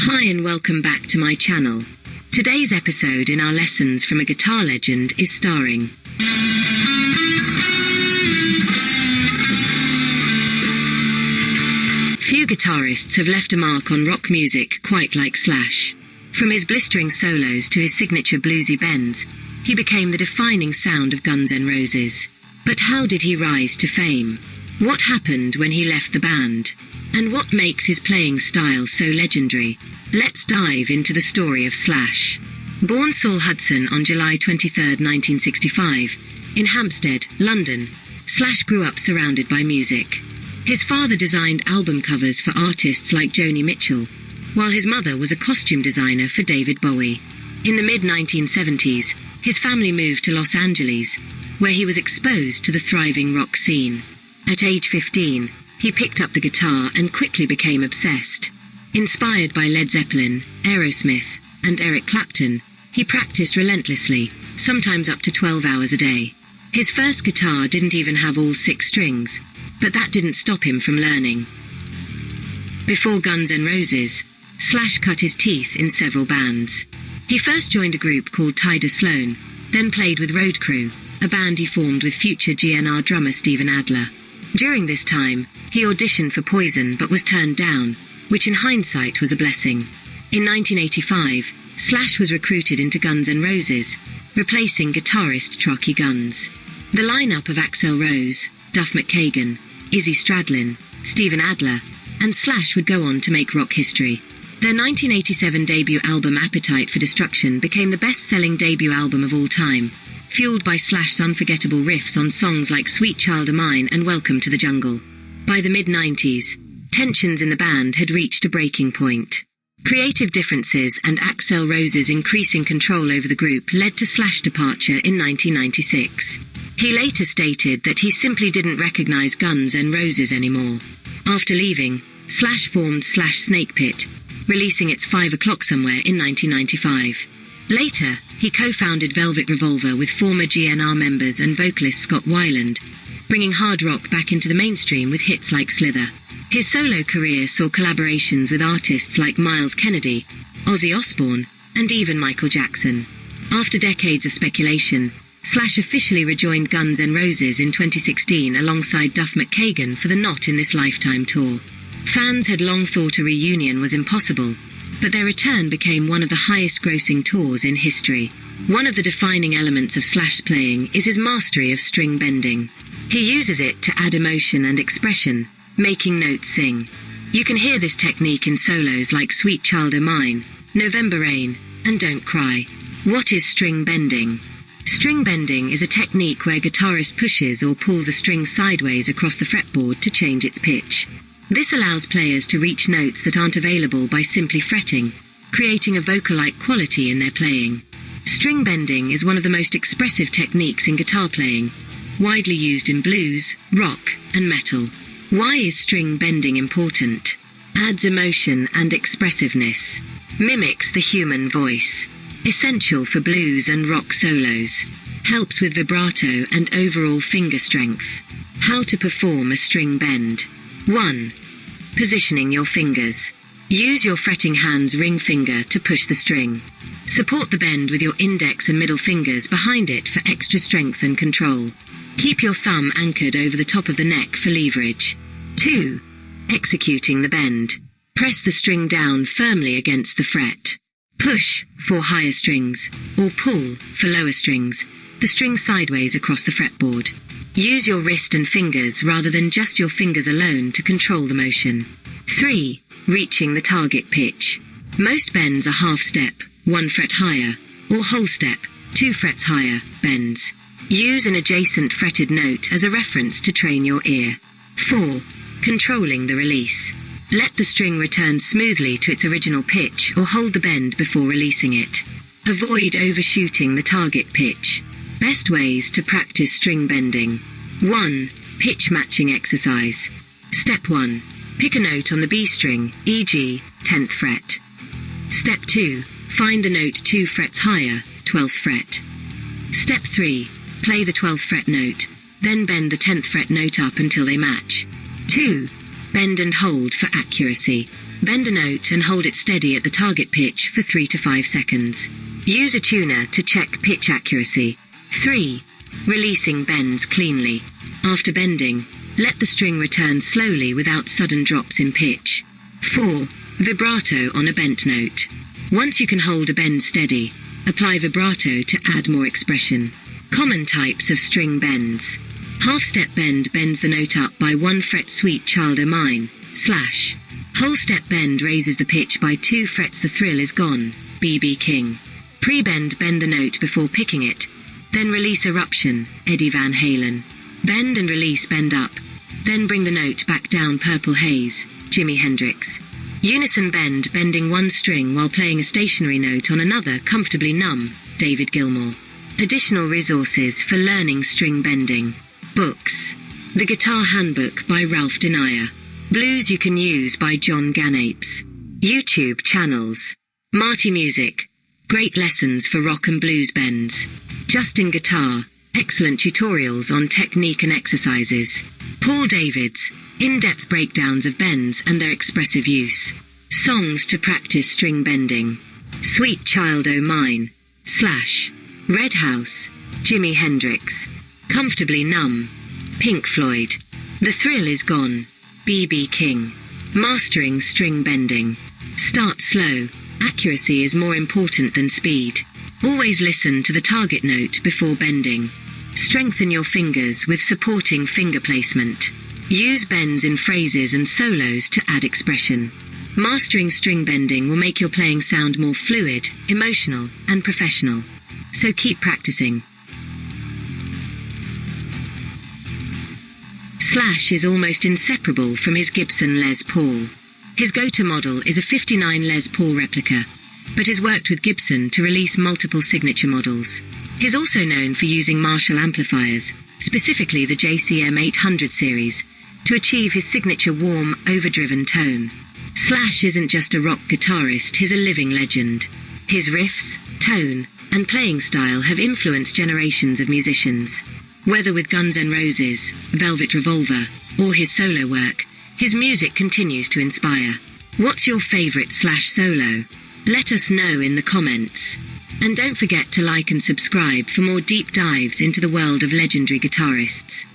Hi and welcome back to my channel. Today's episode in our Lessons from a Guitar Legend is starring Few guitarists have left a mark on rock music quite like Slash. From his blistering solos to his signature bluesy bends, he became the defining sound of Guns N' Roses. But how did he rise to fame? What happened when he left the band? And what makes his playing style so legendary? Let's dive into the story of Slash. Born Saul Hudson on July 23, 1965, in Hampstead, London, Slash grew up surrounded by music. His father designed album covers for artists like Joni Mitchell, while his mother was a costume designer for David Bowie. In the mid-1970s, his family moved to Los Angeles, where he was exposed to the thriving rock scene. At age 15, he picked up the guitar and quickly became obsessed. Inspired by Led Zeppelin, Aerosmith, and Eric Clapton, he practiced relentlessly, sometimes up to 12 hours a day. His first guitar didn't even have all 6 strings, but that didn't stop him from learning. Before Guns N' Roses, Slash cut his teeth in several bands. He first joined a group called Tyder Sloan, then played with Road Crew, a band he formed with future GNR drummer Steven Adler. During this time, he auditioned for Poison but was turned down, which in hindsight was a blessing. In 1985, Slash was recruited into Guns N' Roses, replacing guitarist Trocky Guns. The lineup of Axl Rose, Duff McKagan, Izzy Stradlin, Steven Adler, and Slash would go on to make rock history. Their 1987 debut album Appetite for Destruction became the best-selling debut album of all time, fueled by Slash's unforgettable riffs on songs like Sweet Child O' Mine and Welcome to the Jungle. By the mid-90s, tensions in the band had reached a breaking point. Creative differences and Axl Rose's increasing control over the group led to Slash's departure in 1996. He later stated that he simply didn't recognize Guns N' Roses anymore. After leaving, Slash formed Slash Snake Pit, releasing its 5 O'Clock Somewhere in 1995. Later, he co-founded Velvet Revolver with former GNR members and vocalist Scott Weiland, bringing hard rock back into the mainstream with hits like Slither. His solo career saw collaborations with artists like Miles Kennedy, Ozzy Osbourne, and even Michael Jackson. After decades of speculation, Slash officially rejoined Guns N' Roses in 2016 alongside Duff McKagan for the Not in This Lifetime tour. Fans had long thought a reunion was impossible, but their return became one of the highest-grossing tours in history. One of the defining elements of Slash playing is his mastery of string bending. He uses it to add emotion and expression, making notes sing. You can hear this technique in solos like Sweet Child O' Mine, November Rain, and Don't Cry. What is string bending? String bending is a technique where a guitarist pushes or pulls a string sideways across the fretboard to change its pitch. This allows players to reach notes that aren't available by simply fretting, creating a vocal-like quality in their playing. String bending is one of the most expressive techniques in guitar playing, widely used in blues, rock, and metal. Why is string bending important? Adds emotion and expressiveness. Mimics the human voice. Essential for blues and rock solos. Helps with vibrato and overall finger strength. How to perform a string bend. 1. Positioning your fingers. Use your fretting hand's ring finger to push the string. Support the bend with your index and middle fingers behind it for extra strength and control. Keep your thumb anchored over the top of the neck for leverage. 2. Executing the bend. Press the string down firmly against the fret. Push for higher strings, or pull for lower strings, the string sideways across the fretboard. Use your wrist and fingers rather than just your fingers alone to control the motion. 3. Reaching the target pitch. Most bends are half step, 1 fret higher, or whole step, 2 frets higher, bends. Use an adjacent fretted note as a reference to train your ear. 4. Controlling the release. Let the string return smoothly to its original pitch or hold the bend before releasing it. Avoid overshooting the target pitch. Best ways to practice string bending. 1. Pitch matching exercise. Step 1. Pick a note on the B string, e.g., 10th fret. Step 2. Find the note 2 frets higher, 12th fret. Step 3. Play the 12th fret note, then bend the 10th fret note up until they match. 2. Bend and hold for accuracy. Bend a note and hold it steady at the target pitch for 3 to 5 seconds. Use a tuner to check pitch accuracy. 3. Releasing bends cleanly. After bending, let the string return slowly without sudden drops in pitch. 4. Vibrato on a bent note. Once you can hold a bend steady, apply vibrato to add more expression. Common types of string bends. Half-step bend bends the note up by 1 fret, Sweet Child O' Mine, /. Whole-step bend raises the pitch by 2 frets, The Thrill Is Gone, B.B. King. Pre-bend bend the note before picking it, then release Eruption, Eddie Van Halen. Bend and release Bend Up, then bring the note back down, Purple Haze, Jimi Hendrix. Unison bend bending one string while playing a stationary note on another, Comfortably Numb, David Gilmour. Additional resources for learning string bending. Books. The Guitar Handbook by Ralph Denier. Blues You Can Use by John Ganapes. YouTube channels. Marty Music. Great lessons for rock and blues bends. Justin Guitar. Excellent tutorials on technique and exercises. Paul Davids. In-depth breakdowns of bends and their expressive use. Songs to practice string bending. Sweet Child O' Mine, / Red House, Jimi Hendrix. Comfortably Numb, Pink Floyd. The Thrill Is Gone, B.B. King. Mastering string bending. Start slow. Accuracy is more important than speed. Always listen to the target note before bending. Strengthen your fingers with supporting finger placement. Use bends in phrases and solos to add expression. Mastering string bending will make your playing sound more fluid, emotional, and professional. So keep practicing. Slash is almost inseparable from his Gibson Les Paul. His go-to model is a 59 Les Paul replica, but has worked with Gibson to release multiple signature models. He's also known for using Marshall amplifiers, specifically the JCM 800 series, to achieve his signature warm, overdriven tone. Slash isn't just a rock guitarist, he's a living legend. His riffs, tone, and playing style have influenced generations of musicians. Whether with Guns N' Roses, Velvet Revolver, or his solo work, his music continues to inspire. What's your favorite Slash solo? Let us know in the comments. And don't forget to like and subscribe for more deep dives into the world of legendary guitarists.